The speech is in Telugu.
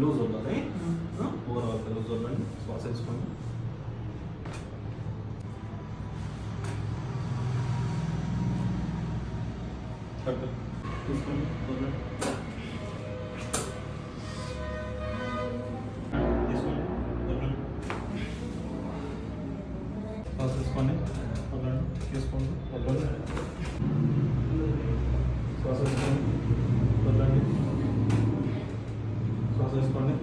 లూజ్ వద్దండి, ఓవరాల్ లూజ్ వద్దండి. శ్వాస తీసుకోండి. తీసుకోండి, వదలండి. తీసుకోండి, వదలండి. శ్వాస తీసుకోండి, వదలండి. తీసుకోండి, వదలండి. శ్వాస తీసుకోండి, వదలండి. శ్వాస తీసుకోండి,